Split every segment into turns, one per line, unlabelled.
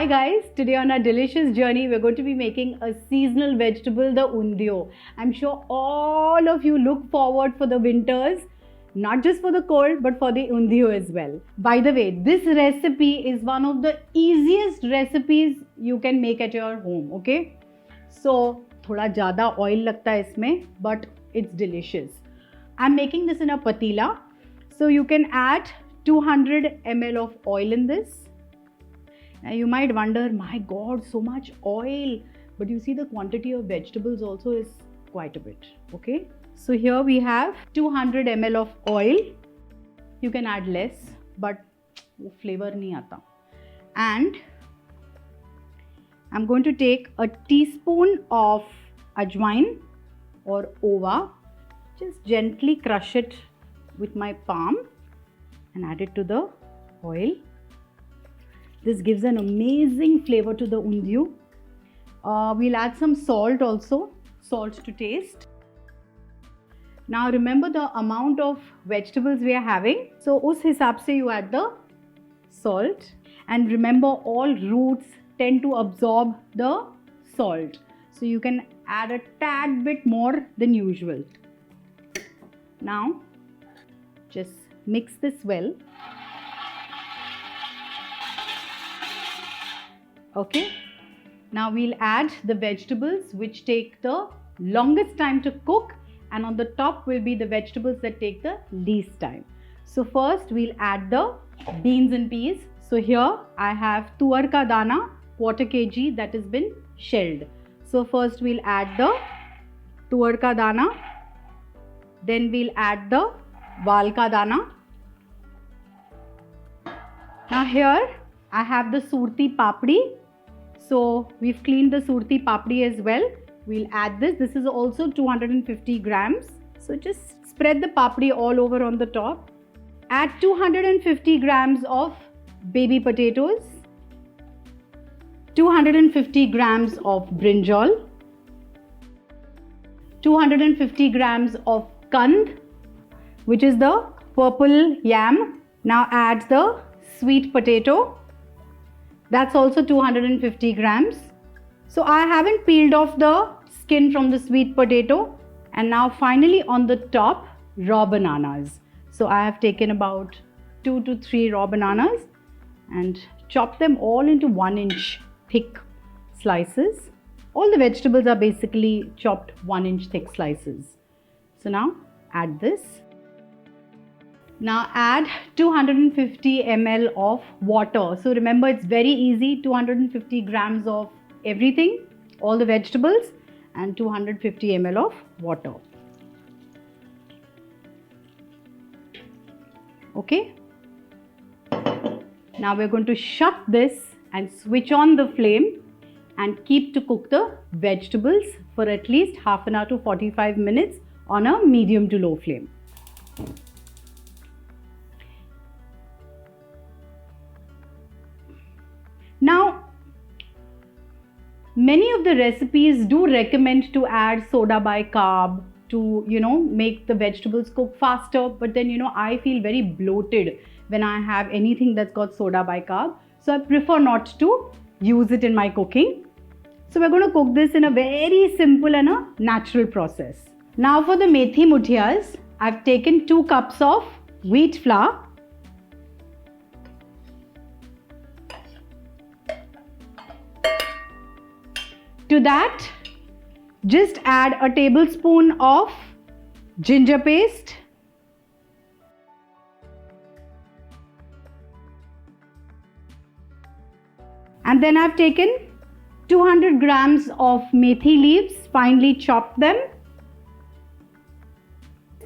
Hi guys, today on our delicious journey we're going to be making a seasonal vegetable, the Undhiyu. I'm sure all of you look forward for the winters, not just for the cold but for the Undhiyu as well. By the way, this recipe is one of the easiest recipes you can make at your home, okay? So, thoda zyada oil lagta hai isme, but it's delicious. I'm making this in a pateela, so you can add 200 ml of oil in this. Now you might wonder, my God, so much oil. But you see the quantity of vegetables also is quite a bit. Okay. So here we have 200 ml of oil. You can add less, but flavor nahi aata. And I'm going to take a teaspoon of ajwain or ova. Just gently crush it with my palm and add it to the oil. This gives an amazing flavor to the Undhiyu. We'll add some salt also, salt to taste. Now remember the amount of vegetables we are having. So us hisab se you add the salt. And remember, all roots tend to absorb the salt. So you can add a tad bit more than usual. Now just mix this well. Okay, now we'll add the vegetables which take the longest time to cook, and on the top will be the vegetables that take the least time. So first we'll add the beans and peas. So here I have toor ka dana, quarter kg, that has been shelled. So first we'll add the toor ka dana, then we'll add the waal ka dana. Now here I have the surti papdi. So we've cleaned the surti papdi as well. We'll add this. This is also 250 grams. So just spread the papdi all over on the top. Add 250 grams of baby potatoes, 250 grams of brinjal, 250 grams of kandh, which is the purple yam. Now add the sweet potato. That's also 250 grams. So I haven't peeled off the skin from the sweet potato. And now finally on the top, raw bananas. So I have taken about 2 to 3 raw bananas and chopped them all into 1-inch thick slices. All the vegetables are basically chopped 1-inch thick slices. So now add this. Now add 250 ml of water. So remember, it's very easy, 250 grams of everything, all the vegetables, and 250 ml of water. Okay. Now we're going to shut this and switch on the flame and keep to cook the vegetables for at least half an hour to 45 minutes on a medium to low flame. Now, many of the recipes do recommend to add soda bicarb to, make the vegetables cook faster. But then, I feel very bloated when I have anything that's got soda bicarb. So I prefer not to use it in my cooking. So we're going to cook this in a very simple and a natural process. Now for the methi muthias, I've taken 2 cups of wheat flour. To that, just add a tablespoon of ginger paste, and then I've taken 200 grams of methi leaves, finely chopped them.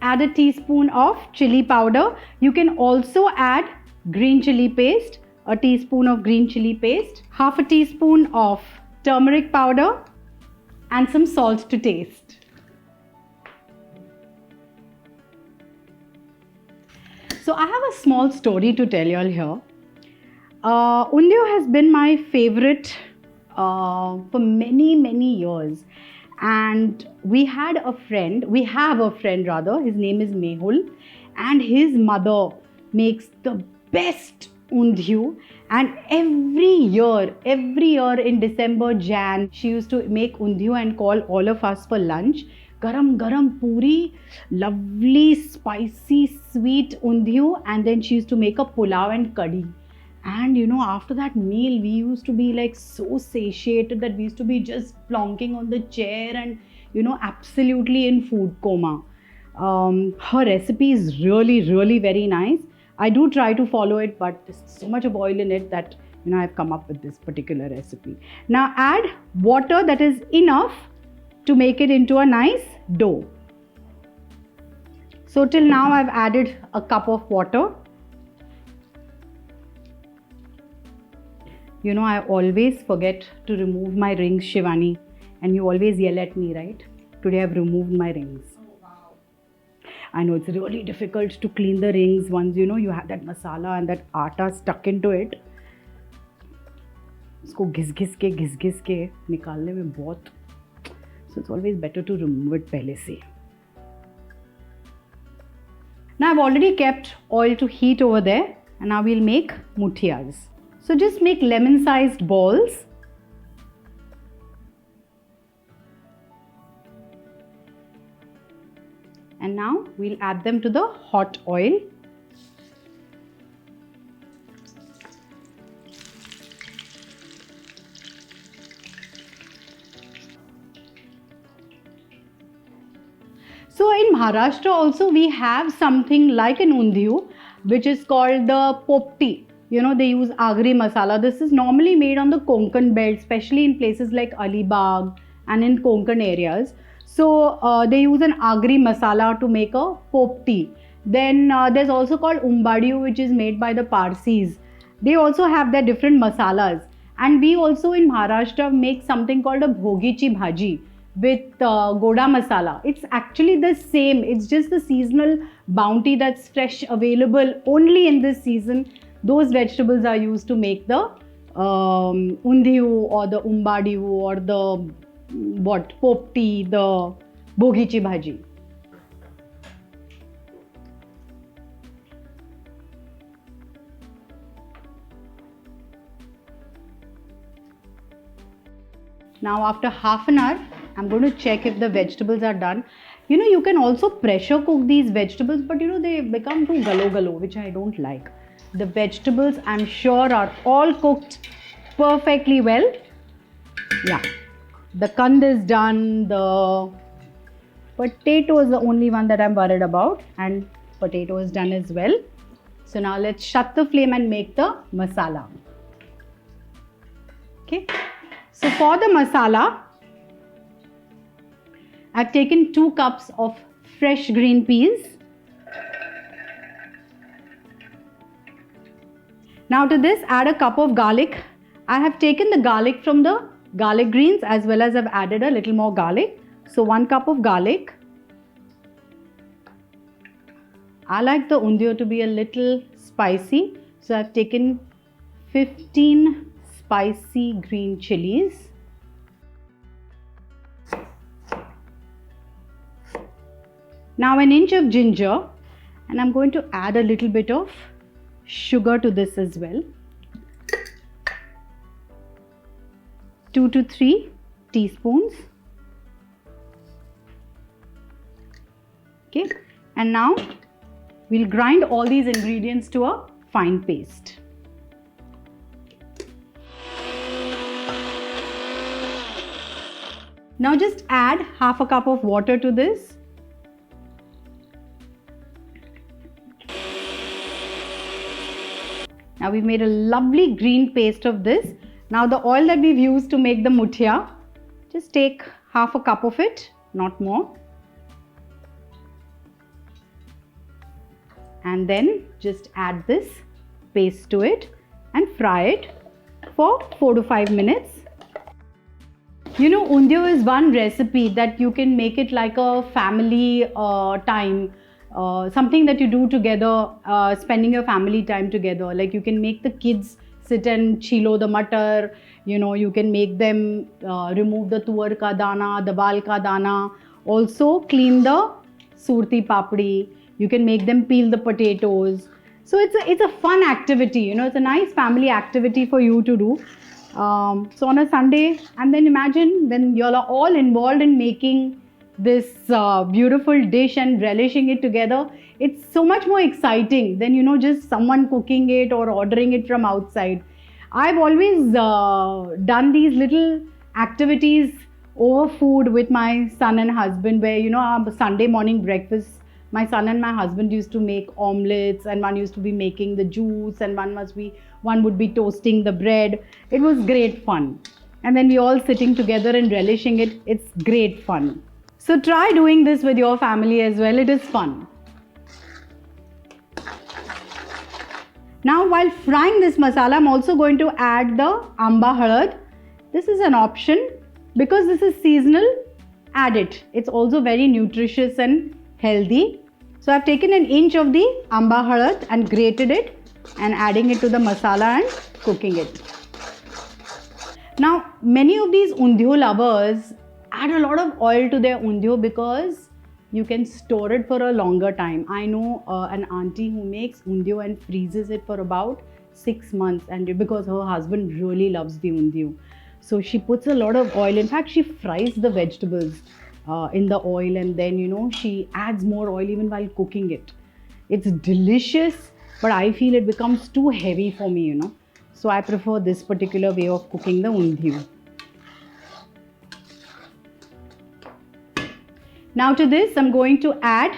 Add a teaspoon of chilli powder. You can also add green chilli paste, a teaspoon of green chilli paste, half a teaspoon of turmeric powder, and some salt to taste. So I have a small story to tell you all here. Undhiyu has been my favorite for many years, and we have a friend, his name is Mehul, and his mother makes the best Undhiyu, and every year in December, Jan, she used to make Undhiyu and call all of us for lunch. Garam garam puri, lovely spicy sweet Undhiyu, and then she used to make a pulao and curry. And after that meal, we used to be like so satiated that we used to be just plonking on the chair and absolutely in food coma. Her recipe is really very nice. I do try to follow it, but there's so much of oil in it that I've come up with this particular recipe. Now add water that is enough to make it into a nice dough. So till now I've added a cup of water. I always forget to remove my rings, Shivani, and you always yell at me, right? Today I've removed my rings. I know it's really difficult to clean the rings once you have that masala and that atta stuck into it. इसको घिस घिस के निकालने में बहुत, so it's always better to remove it पहले से. Now I've already kept oil to heat over there, and now we'll make muthias. So just make lemon-sized balls. And now we'll add them to the hot oil. So in Maharashtra also we have something like an Undhiyu, which is called the papdi. They use agri masala. This is normally made on the Konkan belt, especially in places like Alibag and in Konkan areas. So they use an agri masala to make a papdi. Then there's also called Undhiyu, which is made by the Parsis. They also have their different masalas. And we also in Maharashtra make something called a bhogichi bhaji with goda masala. It's actually the same. It's just the seasonal bounty that's fresh available only in this season. Those vegetables are used to make the Undhiyu or the Umbadiyu or the popdi, the bhogichi bhaji. Now after half an hour, I'm going to check if the vegetables are done. You can also pressure cook these vegetables, but they become too galo, which I don't like. The vegetables, I'm sure, are all cooked perfectly well. Yeah, the kandh is done. The potato is the only one that I'm worried about, and potato is done as well. So now let's shut the flame and make the masala. Okay, so for the masala, I've taken 2 cups of fresh green peas. Now to this, add a cup of garlic. I have taken the garlic from the garlic greens as well as I've added a little more garlic. So 1 cup of garlic. I like the Undhiyu to be a little spicy. So I've taken 15 spicy green chillies. Now an inch of ginger, and I'm going to add a little bit of sugar to this as well. 2 to 3 teaspoons. Okay, and now we'll grind all these ingredients to a fine paste. Now just add half a cup of water to this. Now we've made a lovely green paste of this. Now the oil that we've used to make the muthia, just take half a cup of it, not more. And then just add this paste to it and fry it for 4 to 5 minutes. Undhiyu is one recipe that you can make it like a family time. Something that you do together, spending your family time together. Like you can make the kids sit and chilo the matar, you can make them remove the toor ka dana, the waal ka dana, also clean the surti papdi. You can make them peel the potatoes. So it's a fun activity, you know, it's a nice family activity for you to do. So on a Sunday, and then imagine when you all are all involved in making this beautiful dish and relishing it together, it's so much more exciting than, you know, just someone cooking it or ordering it from outside. I've always done these little activities over food with my son and husband, where, you know, our Sunday morning breakfast, my son and my husband used to make omelets, and one used to be making the juice, and one would be toasting the bread. It was great fun. And then we all sitting together and relishing it. It's great fun. So try doing this with your family as well. It is fun. Now while frying this masala, I'm also going to add the amba halad. This is an option. Because this is seasonal, add it. It's also very nutritious and healthy. So I've taken an inch of the amba halad and grated it and adding it to the masala and cooking it. Now many of these Undhiyu lovers add a lot of oil to their Undhiyu because you can store it for a longer time. I know an auntie who makes Undhiyu and freezes it for about 6 months, and because her husband really loves the Undhiyu. So she puts a lot of oil. In fact, she fries the vegetables in the oil, and then, you know, she adds more oil even while cooking it. It's delicious, but I feel it becomes too heavy for me, you know. So I prefer this particular way of cooking the Undhiyu. Now to this, I'm going to add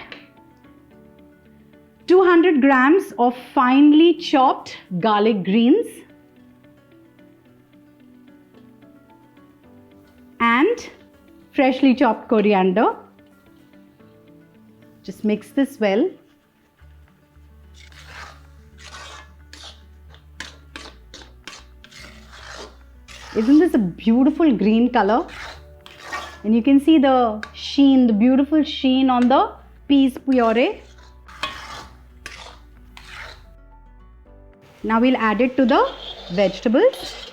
200 grams of finely chopped garlic greens and freshly chopped coriander. Just mix this well. Isn't this a beautiful green color? And you can see the sheen, the beautiful sheen on the peas puree. Now we'll add it to the vegetables.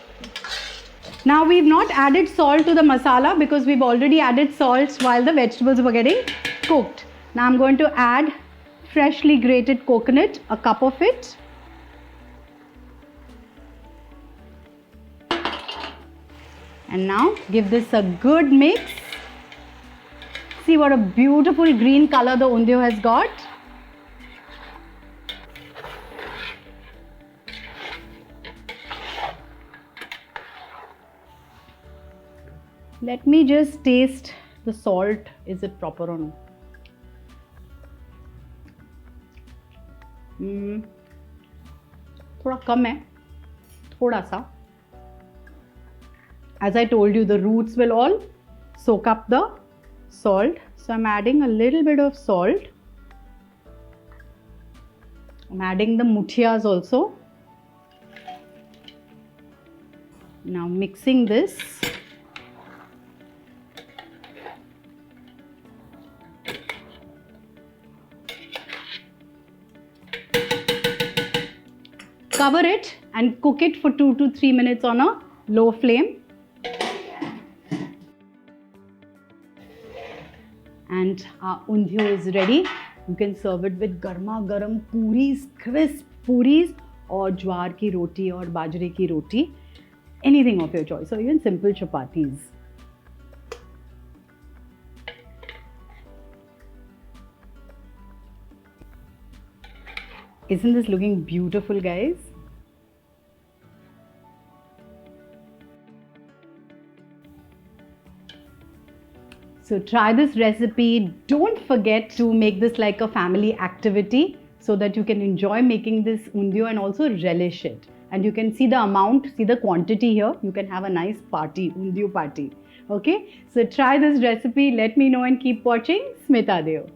Now we've not added salt to the masala because we've already added salt while the vegetables were getting cooked. Now I'm going to add freshly grated coconut, a cup of it. And now give this a good mix. See what a beautiful green color the Undhiyu has got. Let me just taste the salt. Is it proper or no? थोड़ा कम है, थोड़ा सा. As I told you, the roots will all soak up the salt. So I'm adding a little bit of salt. I'm adding the muthias also. Now mixing this. Cover it and cook it for 2 to 3 minutes on a low flame. And our Undhiyu is ready. You can serve it with garma garam puris, crisp puris, or jwar ki roti or bajre ki roti. Anything of your choice, or even simple chapatis. Isn't this looking beautiful, guys? So try this recipe. Don't forget to make this like a family activity so that you can enjoy making this Undhiyu and also relish it. And you can see the amount, see the quantity here. You can have a nice party, Undhiyu party. Okay, so try this recipe. Let me know and keep watching Smita Deo.